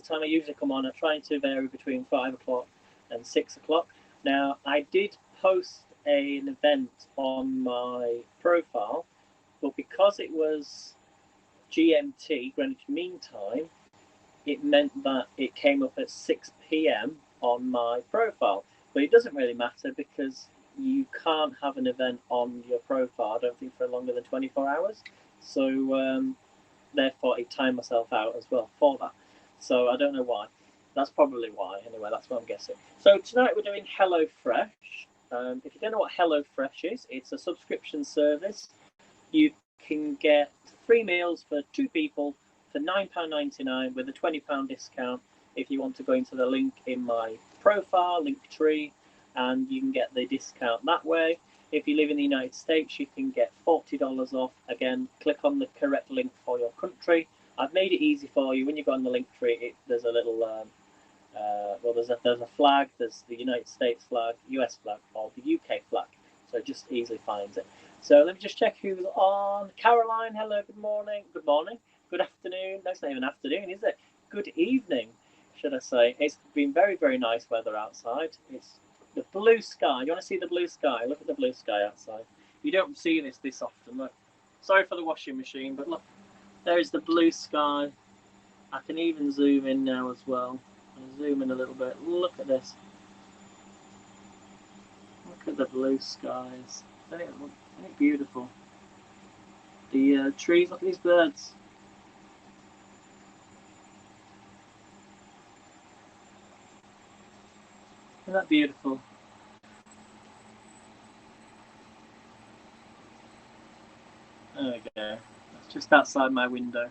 time I usually come on. I try to vary between 5 o'clock and 6 o'clock. Now, I did post an event on my profile, but because it was GMT, Greenwich Mean Time, it meant that it came up at 6 p.m. on my profile. But it doesn't really matter because you can't have an event on your profile, I don't think, for longer than 24 hours. So therefore, it timed myself out as well for that. So I don't know why. That's probably why. Anyway, that's what I'm guessing. So tonight we're doing HelloFresh. If you don't know what HelloFresh is, it's a subscription service. You can get 3 meals for 2 people for £9.99 with a £20 discount if you want to go into the link in my profile, Linktree, and you can get the discount that way. If you live in the United States, you can get $40 off. Again, click on the correct link for your country. I've made it easy for you. When you go on the Linktree, there's a little, there's a flag. There's the United States flag, US flag, or the UK flag. So it just easily finds it. So let me just check who's on. Caroline, hello, good morning. Good morning. Good afternoon. No, it's not even afternoon, is it? Good evening, should I say. It's been very, very nice weather outside. It's the blue sky. You want to see the blue sky? Look at the blue sky outside. You don't see this often. Look. Sorry for the washing machine, but look, there is the blue sky. I can even zoom in now as well. I'll zoom in a little bit. Look at this. Look at the blue skies. Isn't it beautiful? The trees. Look at these birds. Isn't that beautiful? There we go. That's just outside my window.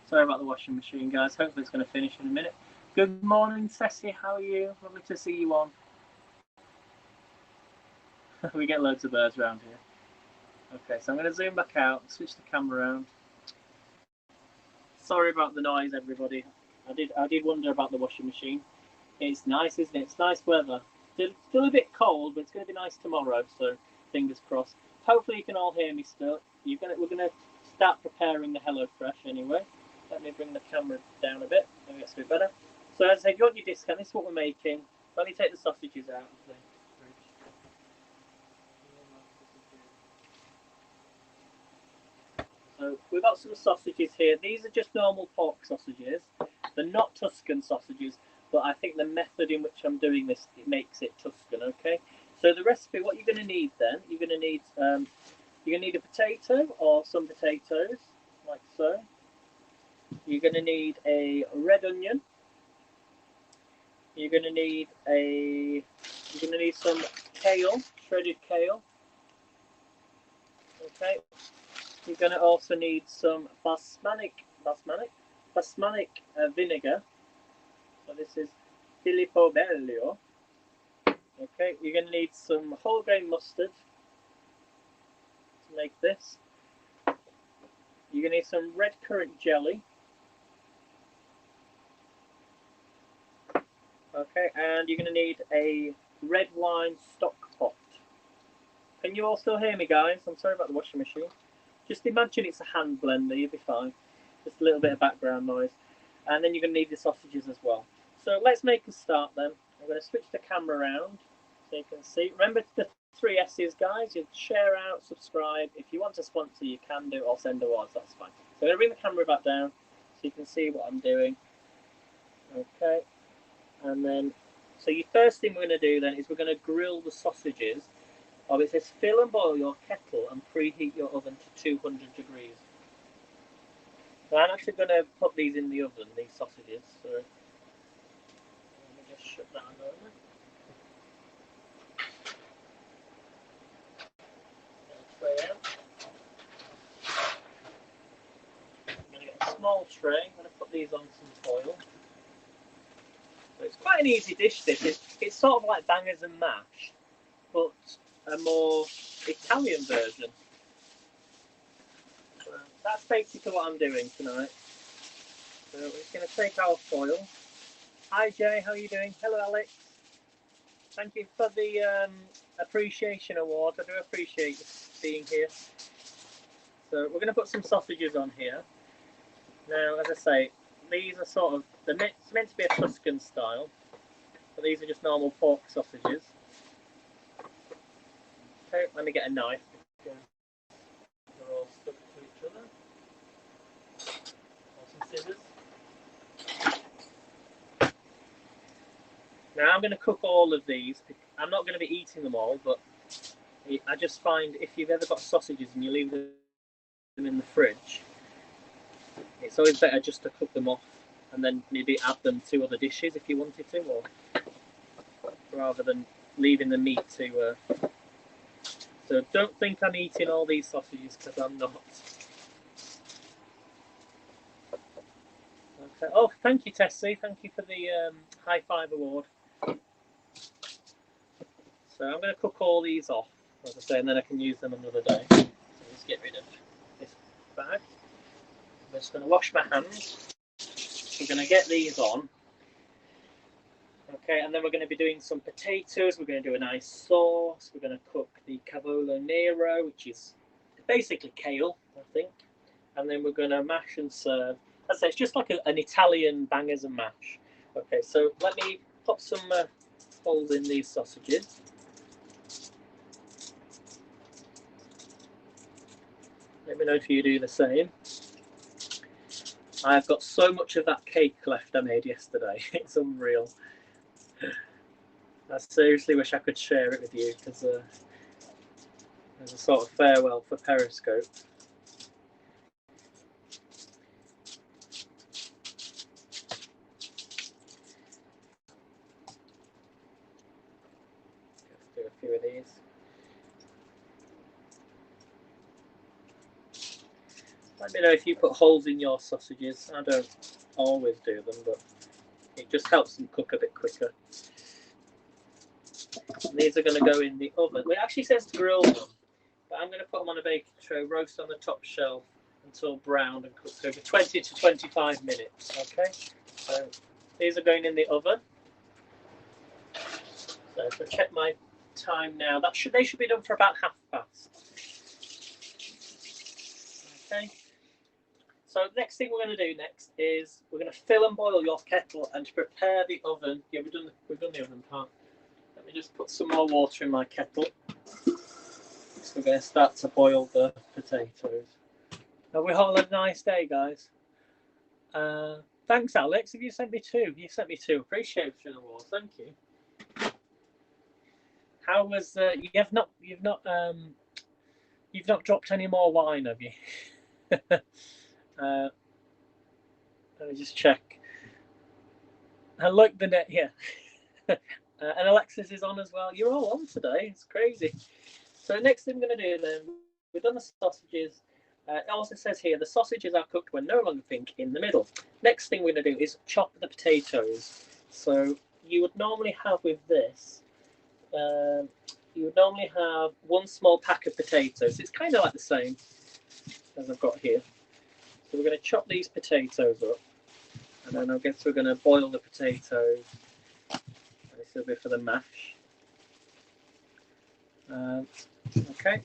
Sorry about the washing machine, guys. Hopefully it's going to finish in a minute. Good morning, Ceci. How are you? Lovely to see you on. We get loads of birds around here. Okay, so I'm going to zoom back out, switch the camera around. Sorry about the noise, everybody. I did wonder about the washing machine. It's nice, isn't it? It's nice weather. Still a bit cold, but it's going to be nice tomorrow, so fingers crossed. Hopefully you can all hear me still. We're going to start preparing the HelloFresh anyway. Let me bring the camera down a bit. Maybe that's a bit better. So as I said, you want your discount. This is what we're making. Let me take the sausages out of the fridge. So we've got some sausages here. These are just normal pork sausages. They're not Tuscan sausages, but I think the method in which I'm doing this, it makes it Tuscan, okay? So the recipe, what you're going to need then, you're going to need a potato or some potatoes, like so. You're going to need a red onion. You're going to need some kale, shredded kale. Okay. You're going to also need some balsamic vinegar. So this is Filippo Bello. Okay, you're going to need some whole grain mustard to make this. You're going to need some red currant jelly. Okay, and you're going to need a red wine stock pot. Can you all still hear me, guys? I'm sorry about the washing machine. Just imagine it's a hand blender, you'll be fine. Just a little bit of background noise. And then you're going to need the sausages as well. So let's make a start then. I'm going to switch the camera around so you can see. Remember the 3 S's, guys. You share out, subscribe. If you want to sponsor, you can do, or send awards, that's fine. So I'm going to bring the camera back down so you can see what I'm doing. Okay. And then, so your first thing we're going to do then is we're going to grill the sausages. Oh, it says fill and boil your kettle and preheat your oven to 200 degrees. So I'm actually going to put these in the oven, these sausages. So let me just shut that over. Tray out. I'm going to get a small tray. I'm going to put these on some foil. So it's quite an easy dish, this. It's sort of like bangers and mash, but a more Italian version. So that's basically what I'm doing tonight. So we're just going to take our foil. Hi Jay, how are you doing? Hello Alex. Thank you for the appreciation award. I do appreciate you being here. So we're going to put some sausages on here. Now, as I say, these are sort of, it's meant to be a Tuscan style, but these are just normal pork sausages. Okay, let me get a knife because they're all stuck to each other. Or some scissors. Now I'm going to cook all of these. I'm not going to be eating them all, but I just find if you've ever got sausages and you leave them in the fridge, it's always better just to cook them off and then maybe add them to other dishes if you wanted to, or rather than leaving the meat to. So don't think I'm eating all these sausages because I'm not. Okay. Oh, thank you, Tessie. Thank you for the high five award. So I'm going to cook all these off, as I say, and then I can use them another day. So let's get rid of this bag. I'm just going to wash my hands. We're going to get these on. Okay, and then we're going to be doing some potatoes. We're going to do a nice sauce. We're going to cook the Cavolo Nero, which is basically kale, I think. And then we're going to mash and serve. As I say, it's just like an Italian bangers and mash. Okay, so let me pop some holes in these sausages. Let me know if you do the same. I've got so much of that cake left I made yesterday. It's unreal. I seriously wish I could share it with you because as a sort of farewell for Periscope. Let's do a few of these. Let me know if you put holes in your sausages. I don't always do them, but it just helps them cook a bit quicker. And these are going to go in the oven. It actually says to grill them, but I'm going to put them on a baking tray, roast on the top shelf until brown and cooked over 20 to 25 minutes. Okay, so these are going in the oven. So if I check my time now, they should be done for about 1/2 past. Okay. So the next thing we're going to do next is we're going to fill and boil your kettle and to prepare the oven. Yeah, we've done the oven part. Let me just put some more water in my kettle. So we're going to start to boil the potatoes. Have we all had a nice day, guys? Thanks, Alex. Have you sent me two? You sent me two. Appreciate the award. Thank you. How was you've not dropped any more wine, have you? Let me just check. I like the net here. And Alexis is on as well. You're all on today. It's crazy. So next thing we're going to do then, we've done the sausages. It also says here, the sausages are cooked when no longer pink in the middle. Next thing we're going to do is chop the potatoes. So you would normally have with this, you would normally have 1 small pack of potatoes. It's kind of like the same as I've got here. So we're going to chop these potatoes up. And then I guess we're going to boil the potatoes. This will be for the mash. Okay.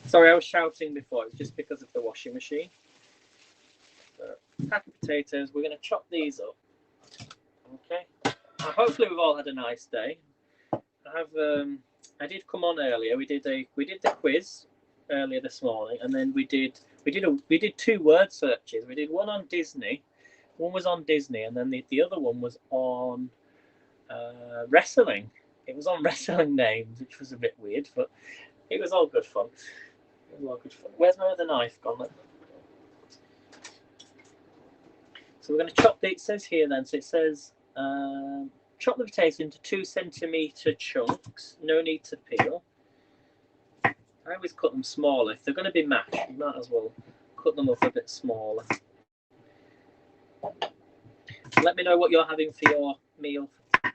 Sorry, I was shouting before. It's just because of the washing machine. So, pack of potatoes. We're going to chop these up. Okay. Now, hopefully, we've all had a nice day. I did come on earlier. We did the quiz earlier this morning, and then we did 2 word searches. We did one on Disney. One was on Disney, and then the other one was on wrestling. It was on wrestling names, which was a bit weird, but it was all good fun. Where's my other knife gone? So we're going to chop it says here then, so it says chop the potatoes into 2 centimetre chunks, no need to peel. I always cut them smaller. If they're going to be mashed, you might as well cut them up a bit smaller. Let me know what you're having for your meal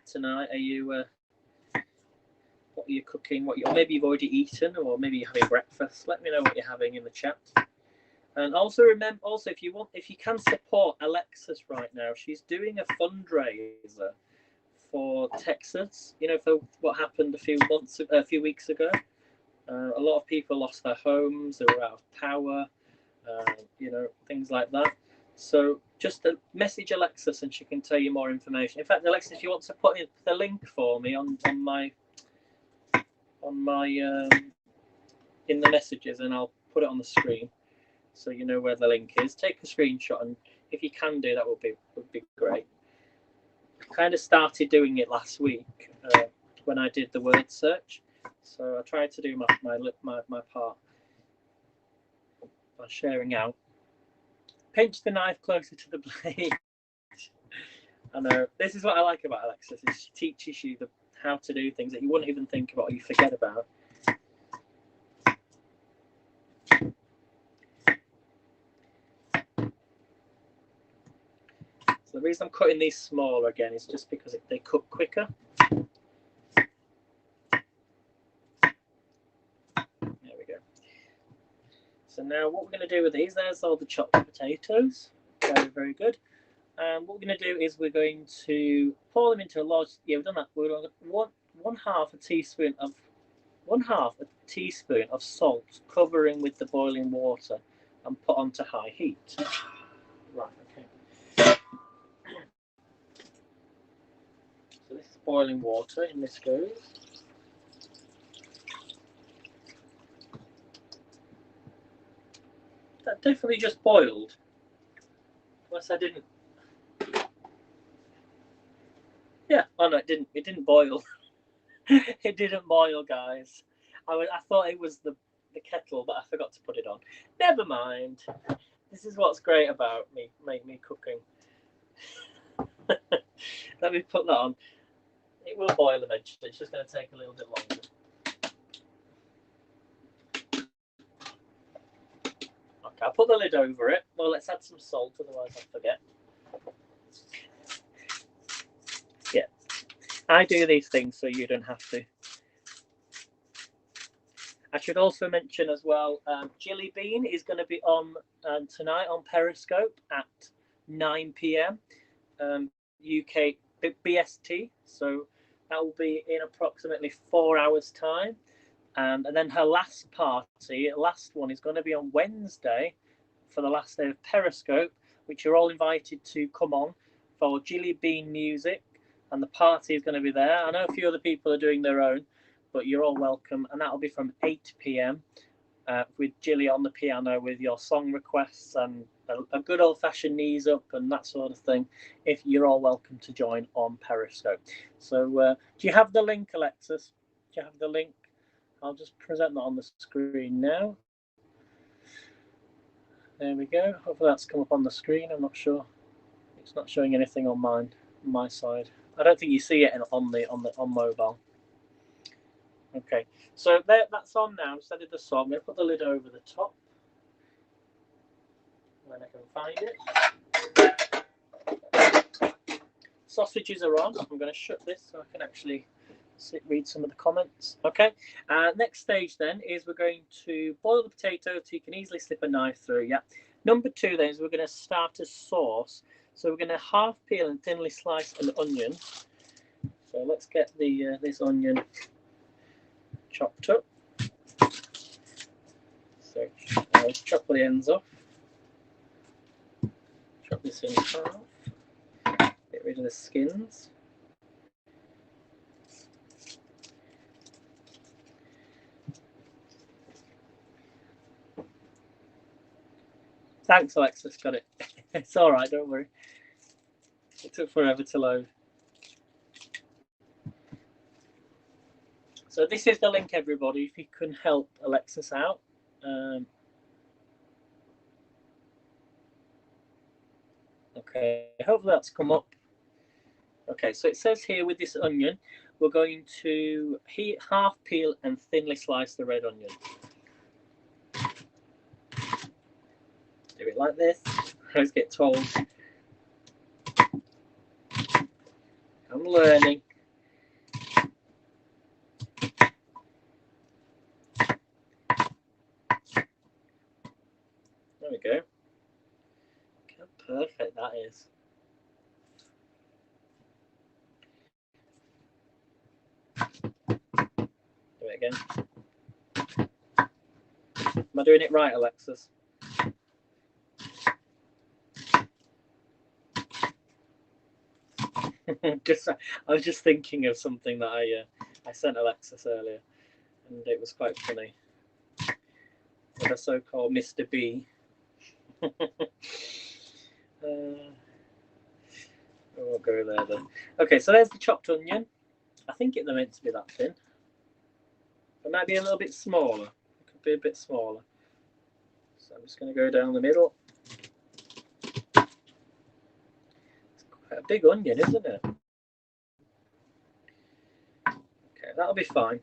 tonight. Are you what are you cooking? Maybe you've already eaten, or maybe you're having breakfast. Let me know what you're having in the chat. And also remember, if you can support Alexis right now, she's doing a fundraiser for Texas. You know, for what happened a few weeks ago. A lot of people lost their homes. They were out of power. You know, things like that. So just message Alexis and she can tell you more information. In fact, Alexis, if you want to put in the link for me on my in the messages, and I'll put it on the screen so you know where the link is. Take a screenshot, and if you can do that, would be great. I kind of started doing it last week when I did the word search, so I tried to do my part by sharing out. Pinch the knife closer to the blade. I know, this is what I like about Alexis, is she teaches you how to do things that you wouldn't even think about or you forget about. So the reason I'm cutting these smaller again is just because they cook quicker. There we go. So now what we're going to do with these, there's all the chopped potatoes. Very, very good. And what we're going to do is we're going to pour them into a large, yeah, we've done that. We're going to one half a teaspoon of salt, covering with the boiling water and put onto high heat. Right, okay. So this is boiling water, and this goes. That definitely just boiled. Unless I didn't. Yeah, oh no, it didn't boil. It didn't boil, guys. I thought it was the kettle, but I forgot to put it on. Never mind. This is what's great about me cooking. Let me put that on. It will boil eventually. It's just going to take a little bit longer. Okay, I'll put the lid over it. Well, let's add some salt, otherwise I'll forget. Yeah, I do these things so you don't have to. I should also mention as well, Jilly Bean is going to be on tonight on Periscope at 9 p.m. UK BST. So that will be in approximately 4 hours' time. And then her last one is going to be on Wednesday for the last day of Periscope, which you're all invited to come on for Jilly Bean music. And the party is going to be there. I know a few other people are doing their own, but you're all welcome. And that'll be from 8 p.m. With Jilly on the piano with your song requests and a good old-fashioned knees up and that sort of thing. If you're all welcome to join on Periscope. So do you have the link, Alexis? Do you have the link? I'll just present that on the screen now. There we go. Hopefully that's come up on the screen. I'm not sure. It's not showing anything on my side. I don't think you see it on mobile. Okay, so that's on now. Instead of the salt, I'm going to put the lid over the top when I can find it. Sausages are on. I'm going to shut this so I can actually read some of the comments. Okay, next stage then is we're going to boil the potato so you can easily slip a knife through. Yeah. Number 2 then is we're going to start a sauce. So we're going to half peel and thinly slice an onion. So let's get this onion chopped up. So I'll chop the ends off. Chop this in half. Get rid of the skins. Thanks, Alexis. Got it. It's all right. Don't worry. It took forever to load. So this is the link, everybody. If you can help Alexis out. Okay, hopefully that's come up. Okay, so it says here with this onion, we're going to half peel and thinly slice the red onion. Do it like this. I always get told. I'm learning. There we go. Look how perfect that is. Do it again. Am I doing it right, Alexis? I was just thinking of something that I sent Alexis earlier, and it was quite funny. With a so-called Mr. B. I won't go there then. Okay, so there's the chopped onion. I think they're meant to be that thin. It might be a little bit smaller. It could be a bit smaller. So I'm just going to go down the middle. It's quite a big onion, isn't it? Okay, that'll be fine.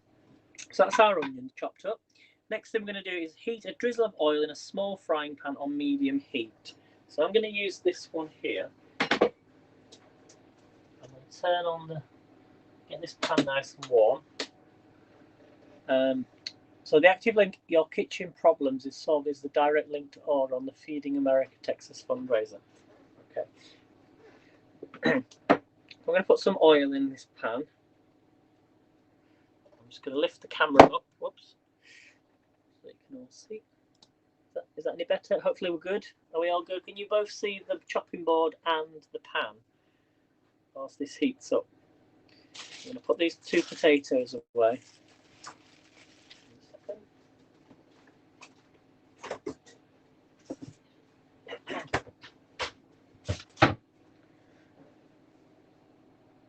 So that's our onion chopped up. Next thing we're going to do is heat a drizzle of oil in a small frying pan on medium heat. So I'm going to use this one here. I'm going to turn on get this pan nice and warm. So the active link Your Kitchen Problems is Solved is the direct link to order on the Feeding America Texas fundraiser. Okay. I'm going to put some oil in this pan. I'm just going to lift the camera up. Whoops. So you can all see. Is that any better? Hopefully we're good. Are we all good? Can you both see the chopping board and the pan whilst this heats up? I'm going to put these 2 potatoes away.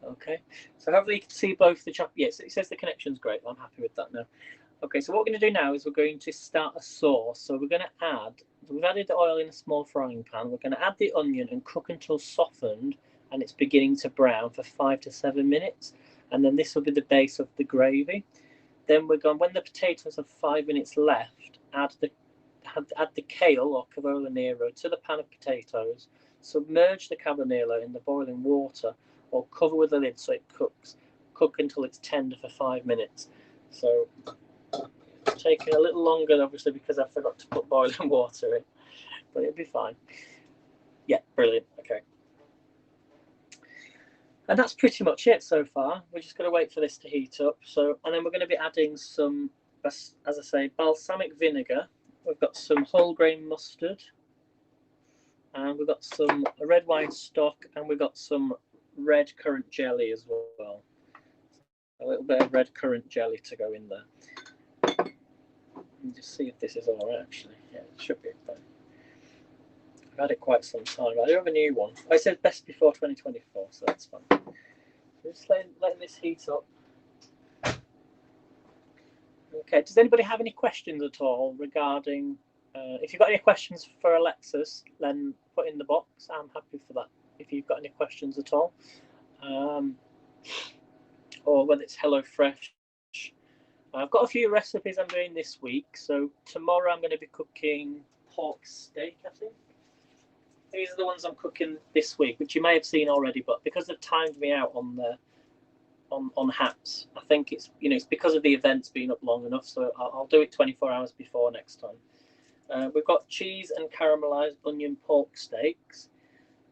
Okay, so hopefully you can see both the chop. Yes, it says the connection's great. I'm happy with that now. Okay, so what we're going to do now is we're going to start a sauce. So we're going to add, we've added the oil in a small frying pan. We're going to add the onion and cook until softened and it's beginning to brown for 5 to 7 minutes. And then this will be the base of the gravy. Then we're going, when the potatoes have 5 minutes left, add the kale or Cavolo Nero to the pan of potatoes. Submerge the Cavolo Nero in the boiling water or cover with a lid so it cooks. Cook until it's tender for 5 minutes. So it's taking a little longer, obviously, because I forgot to put boiling water in, but it'll be fine. Yeah, brilliant. Okay. And that's pretty much it so far. We're just going to wait for this to heat up. So, and then we're going to be adding some, as I say, balsamic vinegar. We've got some whole grain mustard, and we've got some red wine stock, and we've got some red currant jelly as well. A little bit of red currant jelly to go in there. Let me just see if this is all right, actually. Yeah, it should be fine. I've had it quite some time. I do have a new one. I said best before 2024, so that's fine. Just letting this heat up. Okay, does anybody have any questions at all regarding, if you've got any questions for Alexis, then put in the box. I'm happy for that, if you've got any questions at all. Or whether it's HelloFresh. I've got a few recipes I'm doing this week. So tomorrow I'm going to be cooking pork steak, I think. These are the ones I'm cooking this week, which you may have seen already, but because they've timed me out on Haps, I think it's it's because of the events being up long enough, so I'll do it 24 hours before next time. We've got cheese and caramelized onion pork steaks,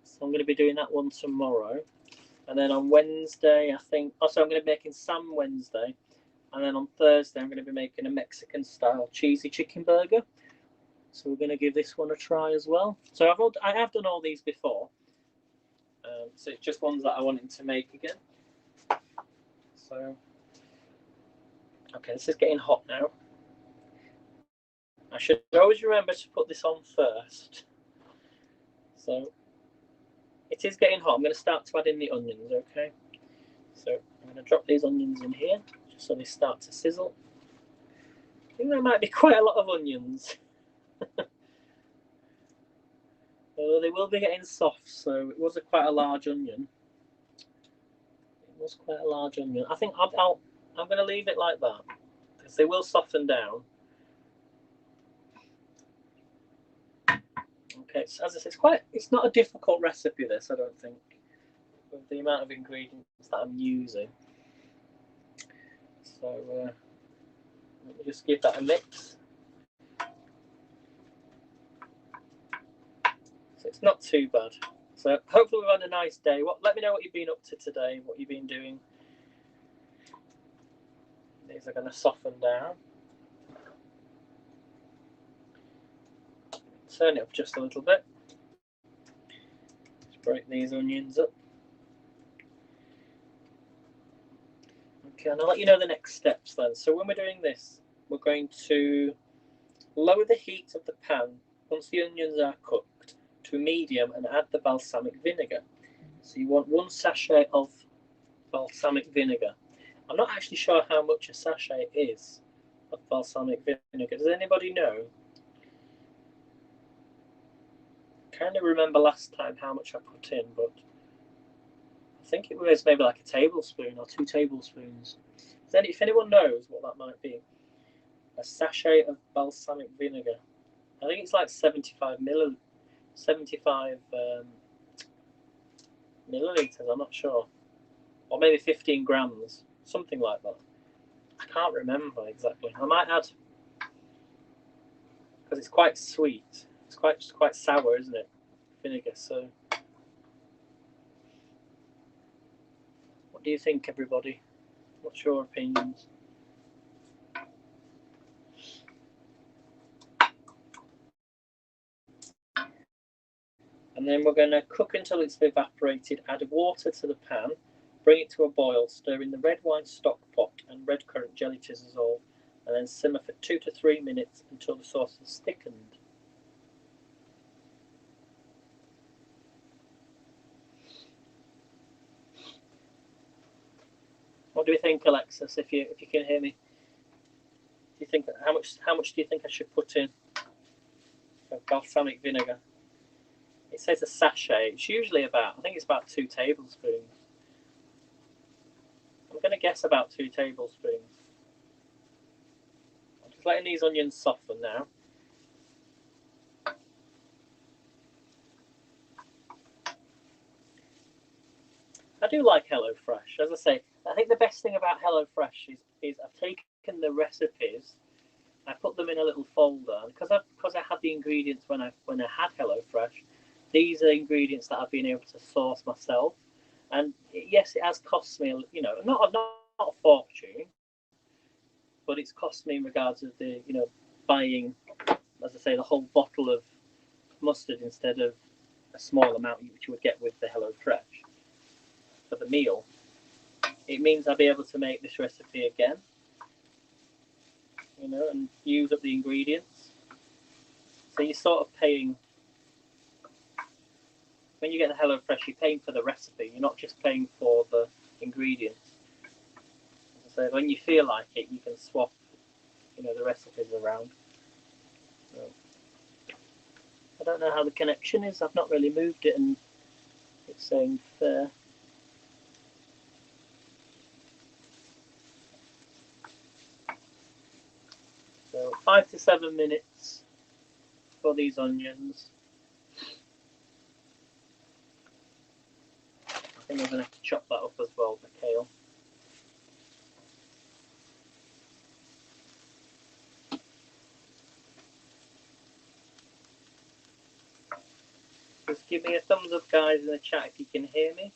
so I'm going to be doing that one tomorrow. And then on Wednesday, I think, also I'm going to be making Sam Wednesday, and then on Thursday I'm going to be making a Mexican style cheesy chicken burger. So we're going to give this one a try as well. So I have done all these before, so it's just ones that I wanted to make again. So, okay, this is getting hot now. I should always remember to put this on first. So, it is getting hot. I'm going to start to add in the onions, okay? So, I'm going to drop these onions in here, just so they start to sizzle. I think there might be quite a lot of onions. Although they will be getting soft, so it was quite a large onion. It was quite a large onion. I think I'm going to leave it like that, because they will soften down. Okay, so as I said, it's not a difficult recipe, this, I don't think, with the amount of ingredients that I'm using. So let me just give that a mix. So it's not too bad. So hopefully we've had a nice day. Let me know what you've been up to today, what you've been doing. These are going to soften down. Turn it up just a little bit. Just break these onions up. Okay, and I'll let you know the next steps then. So when we're doing this, we're going to lower the heat of the pan once the onions are cooked to medium and add the balsamic vinegar. So you want 1 sachet of balsamic vinegar. I'm not actually sure how much a sachet is of balsamic vinegar. Does anybody know? I kind of remember last time how much I put in, but I think it was maybe like a tablespoon or 2 tablespoons. If anyone knows what that might be, a sachet of balsamic vinegar. I think it's like 75 milliliters. I'm not sure, or maybe 15 grams, something like that. I can't remember exactly. I might add, because it's quite sweet. It's quite sour, isn't it? Vinegar. So, what do you think, everybody? What's your opinions? And then we're going to cook until it's evaporated. Add water to the pan. Bring it to a boil. Stir in the red wine stock pot and red currant jelly to dissolve, and then simmer for 2 to 3 minutes until the sauce is thickened. What do you think, Alexis? If you can hear me, do you think how much do you think I should put in of balsamic vinegar? It says a sachet. It's usually I think it's about 2 tablespoons. I'm going to guess about 2 tablespoons. I'm just letting these onions soften now. I do like HelloFresh. As I say, I think the best thing about HelloFresh is I've taken the recipes, I put them in a little folder, and because I had the ingredients when I had HelloFresh, these are ingredients that I've been able to source myself. And yes, it has cost me, not a fortune, but it's cost me in regards of the, buying, as I say, the whole bottle of mustard instead of a small amount which you would get with the HelloFresh for the meal. It means I'll be able to make this recipe again, and use up the ingredients. So you're sort of paying, when you get the HelloFresh, you're paying for the recipe. You're not just paying for the ingredients. So when you feel like it, you can swap, the recipes around. So, I don't know how the connection is. I've not really moved it, and it's saying fair. So 5 to 7 minutes for these onions. I think I'm going to have to chop that up as well, the kale. Just give me a thumbs up, guys, in the chat if you can hear me.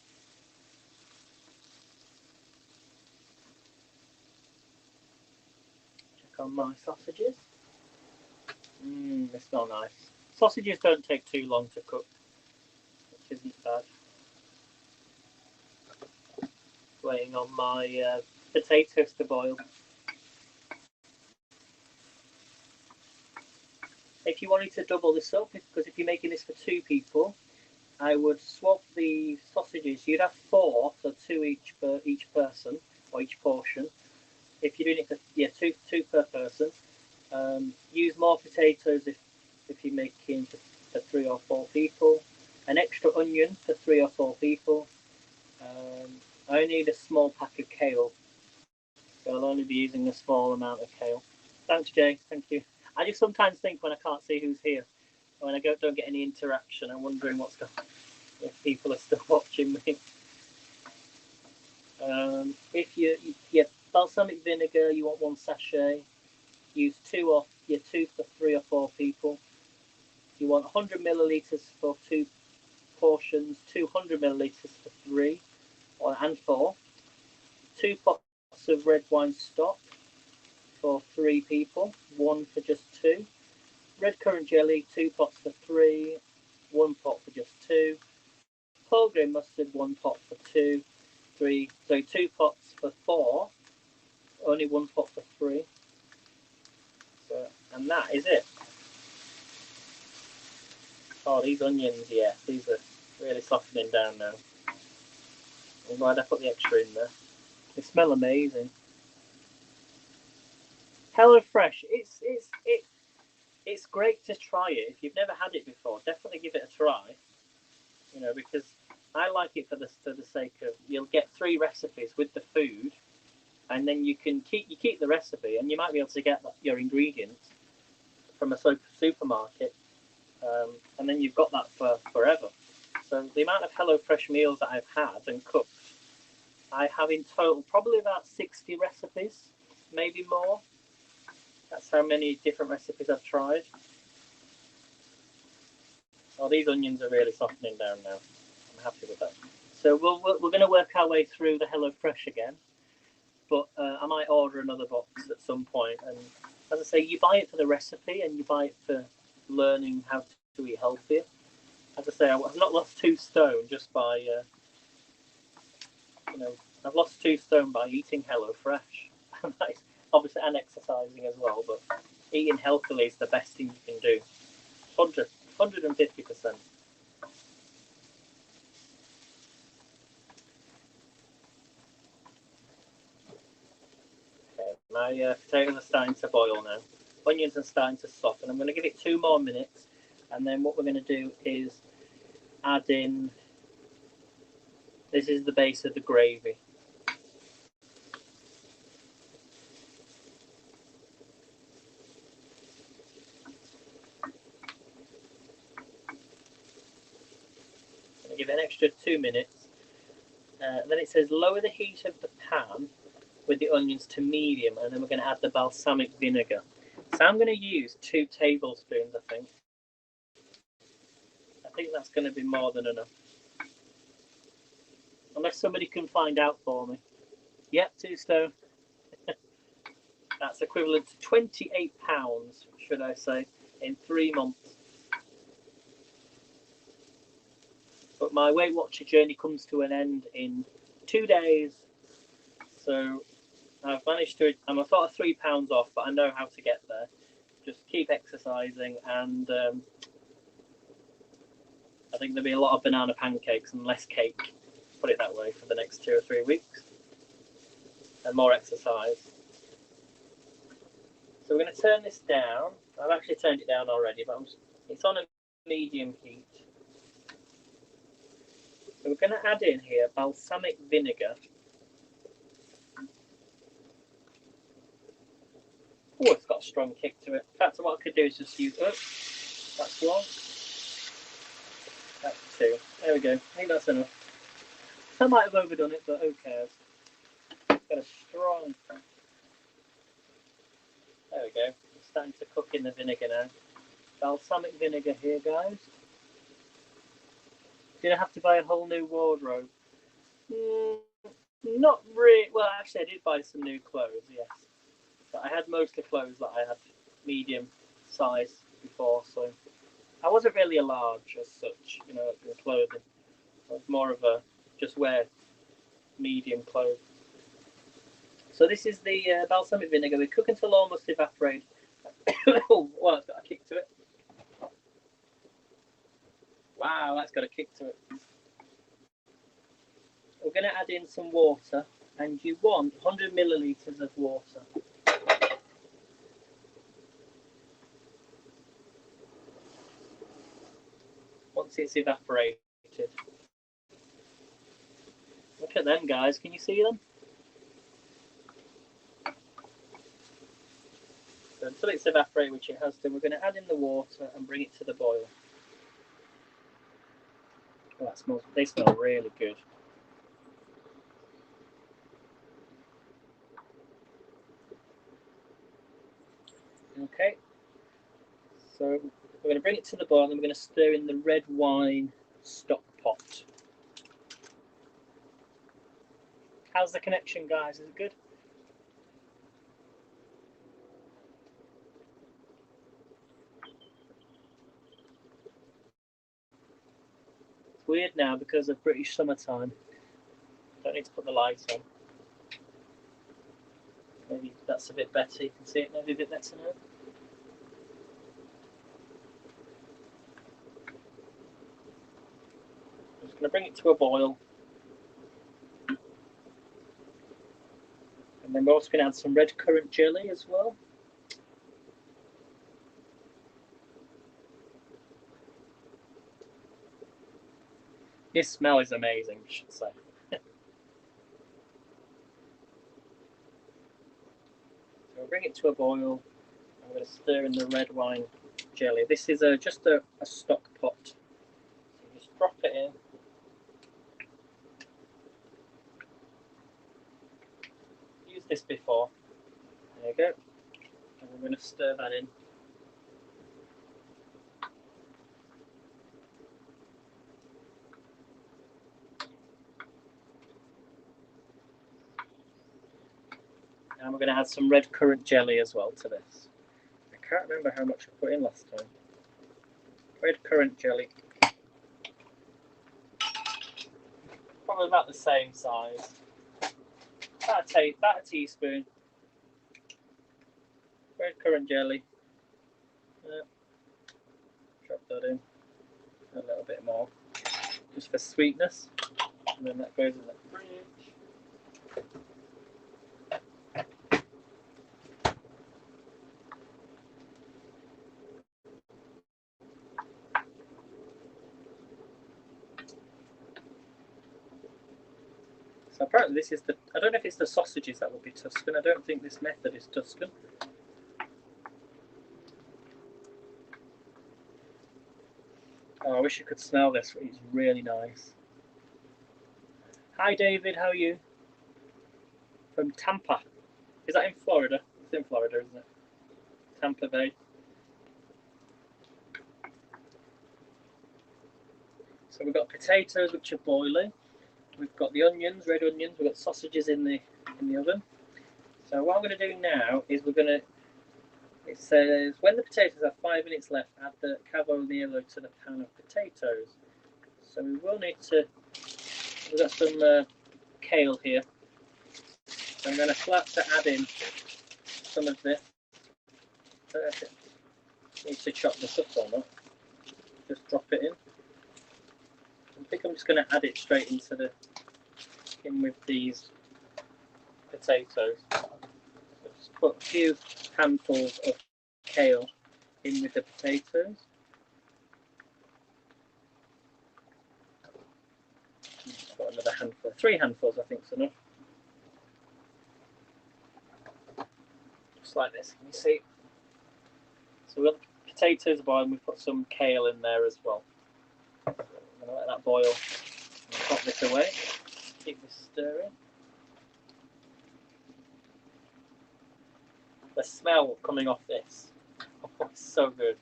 Check on my sausages. They smell nice. Sausages don't take too long to cook, which isn't bad. Waiting on my potatoes to boil. If you wanted to double this up, because if you're making this for 2 people, I would swap the sausages. You'd have 4, so 2 each for each person, or each portion. If you're doing it for two per person, use more potatoes if you're making for 3 or 4 people. An extra onion for 3 or 4 people. I only need a small pack of kale, so I'll only be using a small amount of kale. Thanks, Jay. Thank you. I just sometimes think when I can't see who's here, when I don't get any interaction, I'm wondering what's going on, if people are still watching me. If you balsamic vinegar, you want 1 sachet. Use 2 for 3 or 4 people. You want 100 milliliters for 2 portions, 200 milliliters for 3 and 4. 2 pots of red wine stock for 3 people, 1 for just 2. Red currant jelly, 2 pots for 3, 1 pot for just 2. Whole grain mustard, 1 pot for 2. 2 pots for 4, only 1 pot for 3. So, and that is it. Oh, these onions, yeah, these are really softening down now. I'm glad I put the extra in there. They smell amazing. HelloFresh, it's great to try it. If you've never had it before, definitely give it a try. You know, because I like it for the sake of you'll get 3 recipes with the food, and then you can keep the recipe, and you might be able to get your ingredients from a supermarket, and then you've got that for forever. So the amount of HelloFresh meals that I've had and cooked, I have in total probably about 60 recipes, maybe more. That's how many different recipes I've tried. Oh, these onions are really softening down now. I'm happy with that. So we're going to work our way through the HelloFresh again, but I might order another box at some point. And as I say, you buy it for the recipe and you buy it for learning how to eat healthier. As I say, I've not lost 2 stone just by, you know, I've lost 2 stone by eating HelloFresh. Obviously, and exercising as well, but eating healthily is the best thing you can do. 150%. Okay, my potatoes are starting to boil now. Onions are starting to soften. I'm going to give it 2 more minutes, and then what we're going to do is add in. This is the base of the gravy. Give it an extra 2 minutes. Then it says lower the heat of the pan with the onions to medium, and then we're going to add the balsamic vinegar. So I'm going to use 2 tablespoons, I think. I think that's going to be more than enough. Unless somebody can find out for me. Yep, 2 stone. That's equivalent to £28, should I say, in 3 months. But my Weight Watcher journey comes to an end in 2 days. So I've managed to, I'm sort of £3 off, but I know how to get there. Just keep exercising, and I think there'll be a lot of banana pancakes and less cake, put it that way, for the next 2 or 3 weeks. And more exercise. So we're going to turn this down. I've actually turned it down already, but it's on a medium heat. So we're going to add in here balsamic vinegar. Oh, it's got a strong kick to it. In fact, what I could do is just use, that's 1. That's 2. There we go. I think that's enough. I might have overdone it, but who cares? Got a strong. There we go. It's starting to cook in the vinegar now. Balsamic vinegar here, guys. Did I have to buy a whole new wardrobe? Not really. Well, actually, I did buy some new clothes, yes. But I had most of the clothes that I had medium size before, so I wasn't really a large as such, you know, in clothing. I was more of a just wear medium clothes. So this is the balsamic vinegar. We cook until almost evaporated. Oh, well, it's got a kick to it. Wow, that's got a kick to it. We're going to add in some water, and you want 100 millilitres of water. Once it's evaporated. Look at them, guys. Can you see them? So until it's evaporated, which it has done, we're going to add in the water and bring it to the boil. Oh, that smells. They smell really good. Okay. So we're going to bring it to the boil, and we're going to stir in the red wine stock pot. How's the connection, guys? Is it good? It's weird now because of British summertime. Don't need to put the lights on. Maybe that's a bit better. You can see it maybe a bit better now. I'm just going to bring it to a boil. And then we're also going to add some red currant jelly as well. This smell is amazing, I should say. So we'll bring it to a boil. I'm going to stir in the red wine jelly. This is just a stock pot. So just drop it in. Used this before. There you go. And we're going to stir that in. And we're going to add some red currant jelly as well to this. I can't remember how much I put in last time. Red currant jelly. Probably about the same size. About a teaspoon. Red currant jelly. Drop that in. A little bit more. Just for sweetness. And then that goes in the fridge. So apparently this is the, I don't know if it's the sausages that will be Tuscan. I don't think this method is Tuscan. Oh, I wish you could smell this. It's really nice. Hi David, how are you? From Tampa. Is that in Florida? It's in Florida, isn't it? Tampa Bay. So we've got potatoes which are boiling. We've got the onions, red onions. We've got sausages in the oven. So what I'm going to do now is we're going to. It says when the potatoes have 5 minutes left, add the Cavolo Nero to the pan of potatoes. So we will need to. We've got some kale here. So I'm going to add in some of this. Need to chop this up or not? Just drop it in. I think I'm just going to add it straight in with these potatoes. So just put a few handfuls of kale in with the potatoes. Just put another handful, 3 handfuls I think is enough. Just like this, can you see? So we've got the potatoes boiling, we've put some kale in there as well. I'm going to let that boil and pop this away. Keep this stirring. The smell coming off this, oh, it's so good.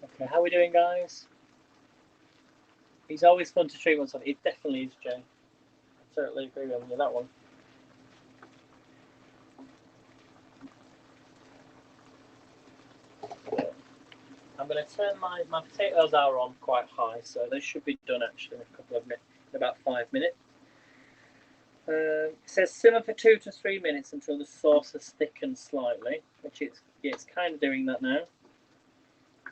Okay, how are we doing, guys? He's always fun to treat oneself. It definitely is, Jay. I totally agree with you on that one. I'm going to turn my potatoes are on quite high, so they should be done actually in a couple of minutes, in about 5 minutes. It says simmer for 2 to 3 minutes until the sauce has thickened slightly, which it's kind of doing that now.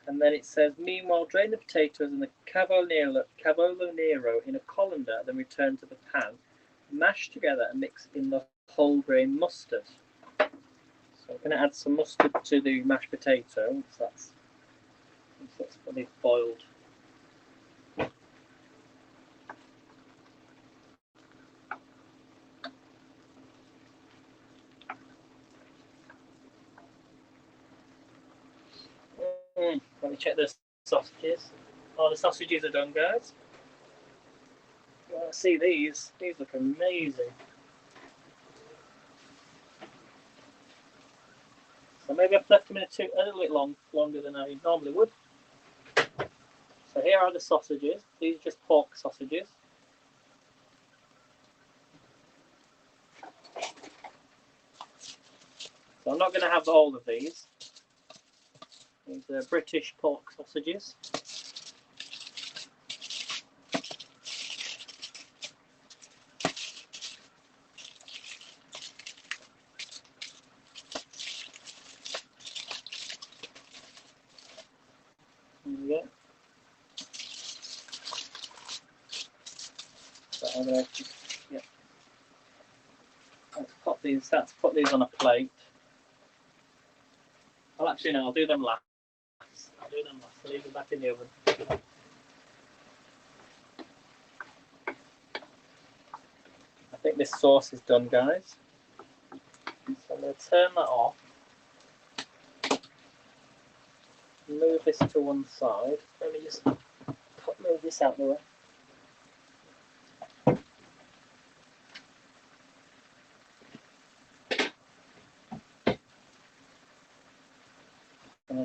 And then it says, meanwhile, drain the potatoes and the Cavolo Nero in a colander, then return to the pan. Mash together and mix in the whole grain mustard. So I'm going to add some mustard to the mashed potato. That's fully boiled. Let me check the sausages. Oh, the sausages are done, guys. You want to see these? These look amazing. So maybe I've left them in a little bit longer than I normally would. So here are the sausages. These are just pork sausages. So I'm not going to have all of these. These are British pork sausages. There we go. So I'm going to let's put these on a plate. Well, actually, no, I'll do them last. I'll leave them back in the oven. I think this sauce is done, guys. So I'm going to turn that off. Move this to one side. Let me just move this out of the way. And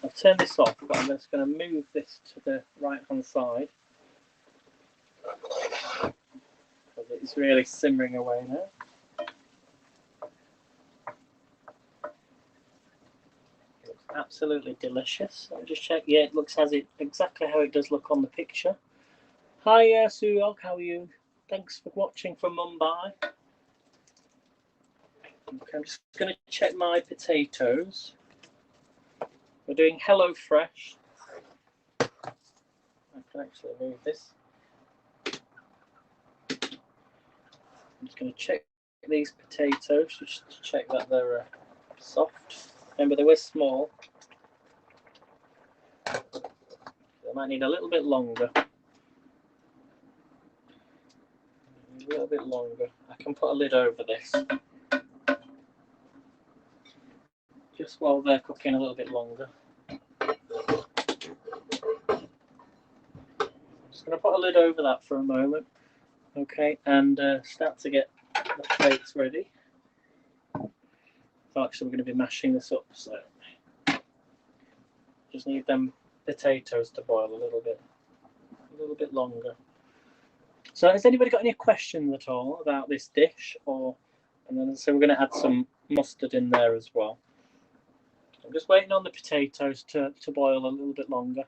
I'll turn this off, but I'm just going to move this to the right hand side. Because it's really simmering away now. It looks absolutely delicious. Let me just check. Yeah, it looks exactly how it does look on the picture. Hi, Suyok, how are you? Thanks for watching from Mumbai. Okay, I'm just going to check my potatoes. We're doing Hello Fresh. I can actually move this. I'm just going to check these potatoes just to check that they're soft. Remember, they were small. They might need a little bit longer. A little bit longer. I can put a lid over this. Just while they're cooking a little bit longer. I'm just going to put a lid over that for a moment. Okay, and start to get the plates ready. So actually we're going to be mashing this up, so just need them potatoes to boil a little bit longer. So has anybody got any questions at all about this dish? And then so we're going to add some mustard in there as well. I'm just waiting on the potatoes to boil a little bit longer.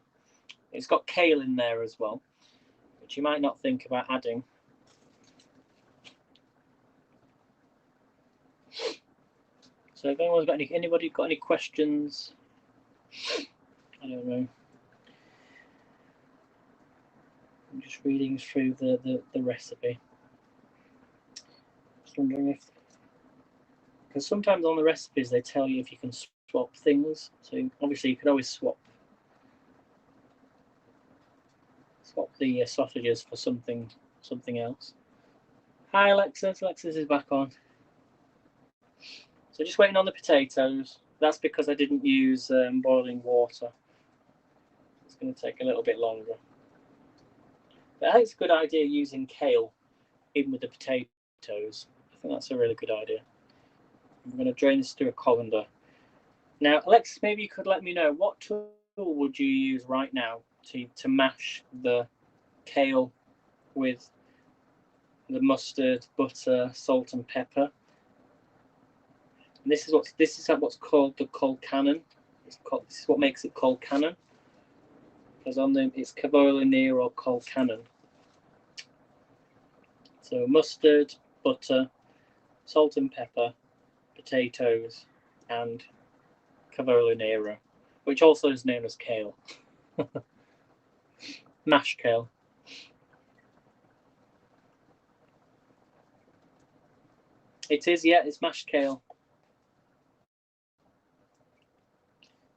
It's got kale in there as well, which you might not think about adding. So if anybody got any questions, I don't know. I'm just reading through the recipe. Just wondering if, because sometimes on the recipes they tell you if you can swap things. So obviously you could always swap the sausages for something else. Hi Alexis, Alexis is back on. So just waiting on the potatoes. That's because I didn't use boiling water. It's going to take a little bit longer. But I think it's a good idea using kale in with the potatoes. I think that's a really good idea. I'm going to drain this through a colander. Now, Alexis, maybe you could let me know, what tool would you use right now to mash the kale with the mustard, butter, salt and pepper? And this is what's called the colcannon. This is what makes it colcannon. Because on them it's Cavolo Nero colcannon. So mustard, butter, salt and pepper, potatoes, and Cavolo Nero, which also is known as kale. Mashed kale. It is, yeah, it's mashed kale.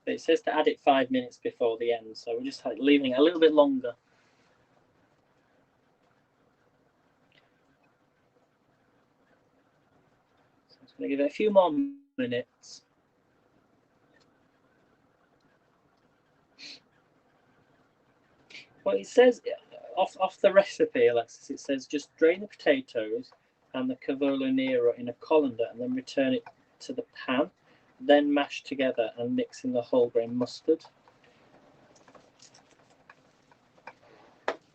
But it says to add it 5 minutes before the end, so we're just leaving it a little bit longer. So I'm just going to give it a few more minutes. Well, it says off the recipe, Alexis, it says just drain the potatoes and the Cavolo Nero in a colander and then return it to the pan, then mash together and mix in the whole grain mustard.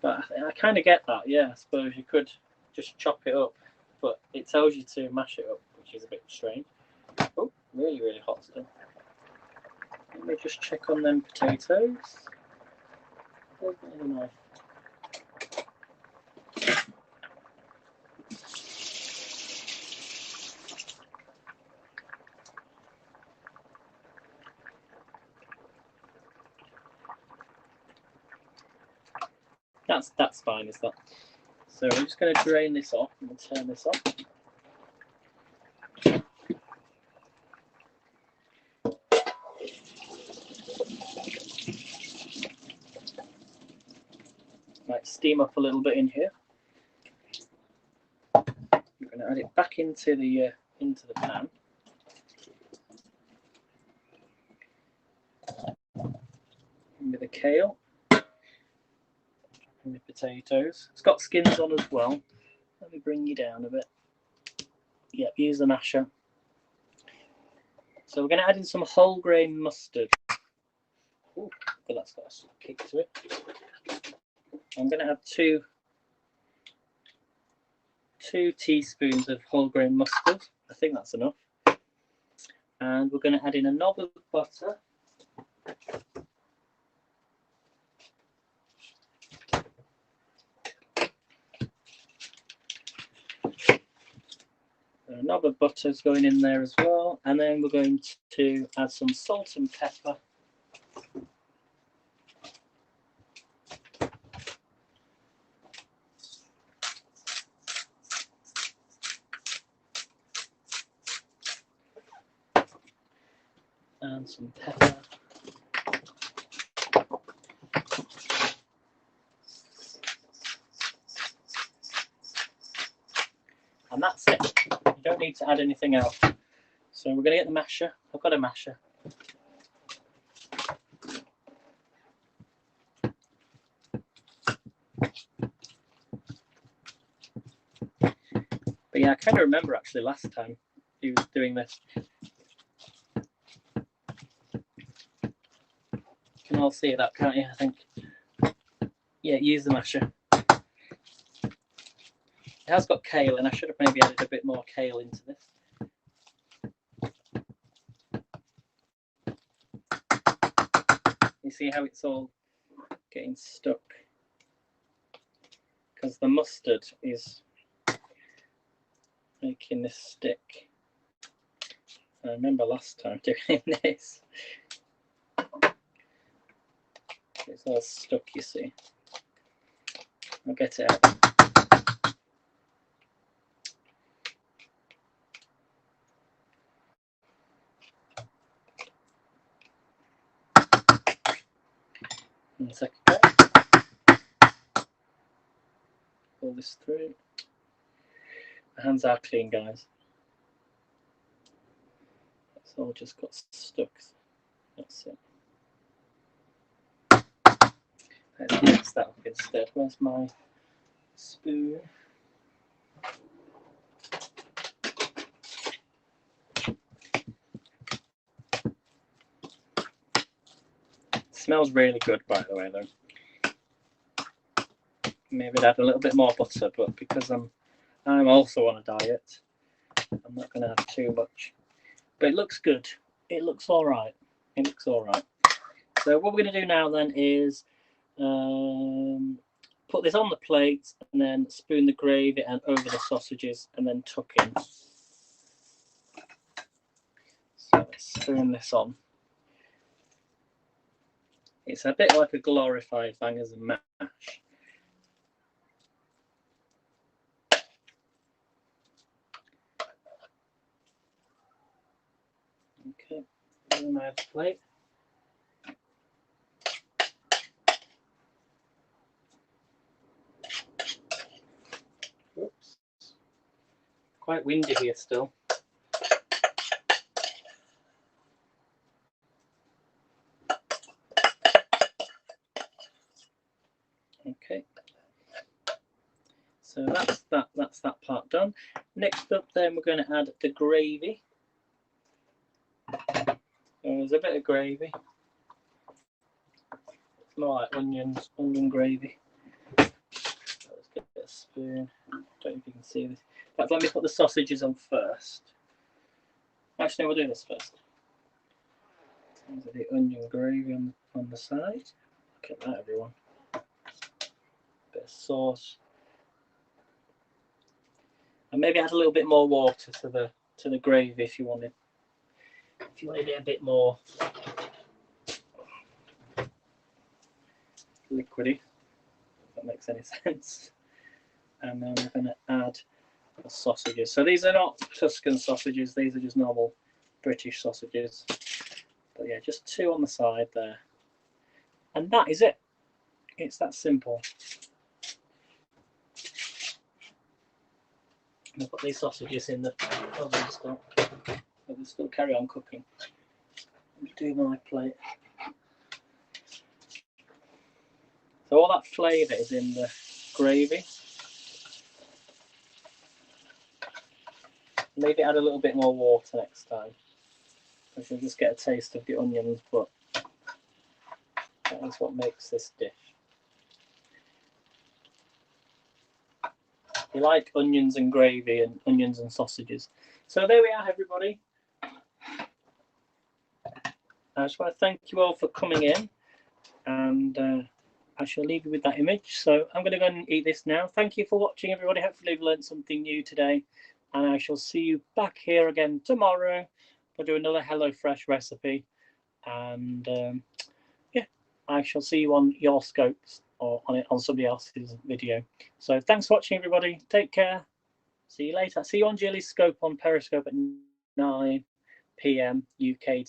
But I kind of get that, yeah. I suppose you could just chop it up, but it tells you to mash it up, which is a bit strange. Oh, really, really hot still. Let me just check on them potatoes. Where's my knife? That's fine, is that? So I'm just going to drain this off and turn this off. Might steam up a little bit in here. I'm going to add it back into the pan. With the kale and the potatoes. It's got skins on as well. Let me bring you down a bit. Yep, use the masher. So we're going to add in some whole grain mustard. Ooh, but that's got a kick to it. I'm going to add two teaspoons of whole grain mustard. I think that's enough. And we're going to add in a knob of butter. A knob of butter is going in there as well, and then we're going to add some salt and pepper. And some pepper. And that's it. You don't need to add anything else. So we're going to get the masher. I've got a masher. But yeah, I kind of remember actually last time he was doing this. You can all see that, can't you? I think. Yeah, use the masher. It has got kale, and I should have maybe added a bit more kale into this. You see how it's all getting stuck? Because the mustard is making this stick. I remember last time doing this. It's all stuck, you see. I'll get it out. One second. Pull this through. My hands are clean, guys. It's all just got stuck. That's it. Let's mix that up instead. Where's my spoon? Smells really good, by the way, though. Maybe add a little bit more butter, but because I'm also on a diet, I'm not going to have too much. But it looks good. It looks all right. It looks all right. So what we're going to do now then is put this on the plate and then spoon the gravy and over the sausages and then tuck in. So let's spoon this on. It's a bit like a glorified bangers and mash. Okay, on my plate. Oops. Quite windy here still. Okay. So that's that part done. Next up then we're going to add the gravy. So there's a bit of gravy. It's more like onion gravy. Let's get a spoon. Don't know if you can see this. But let me put the sausages on first. Actually, we'll do this first. There's the onion gravy on the side. Look at that, everyone. Bit of sauce. And maybe add a little bit more water to the gravy if you wanted. If you wanted it a bit more liquidy, if that makes any sense. And then we're going to add the sausages. So these are not Tuscan sausages, these are just normal British sausages. But yeah, just 2 on the side there. And that is it. It's that simple. I'll put these sausages in the oven still. But we'll still carry on cooking. Do my plate. So all that flavour is in the gravy. Maybe add a little bit more water next time, because you'll just get a taste of the onions, but that is what makes this dish. You like onions and gravy and onions and sausages. So there we are, everybody. I just want to thank you all for coming in, and I shall leave you with that image. So I'm going to go and eat this now. Thank you for watching, everybody. Hopefully you've learned something new today, and I shall see you back here again tomorrow. We'll do another HelloFresh recipe, and yeah, I shall see you on your scopes or on somebody else's video. So thanks for watching, everybody. Take care. See you later. See you on Jilly's scope on Periscope at 9 PM UK time.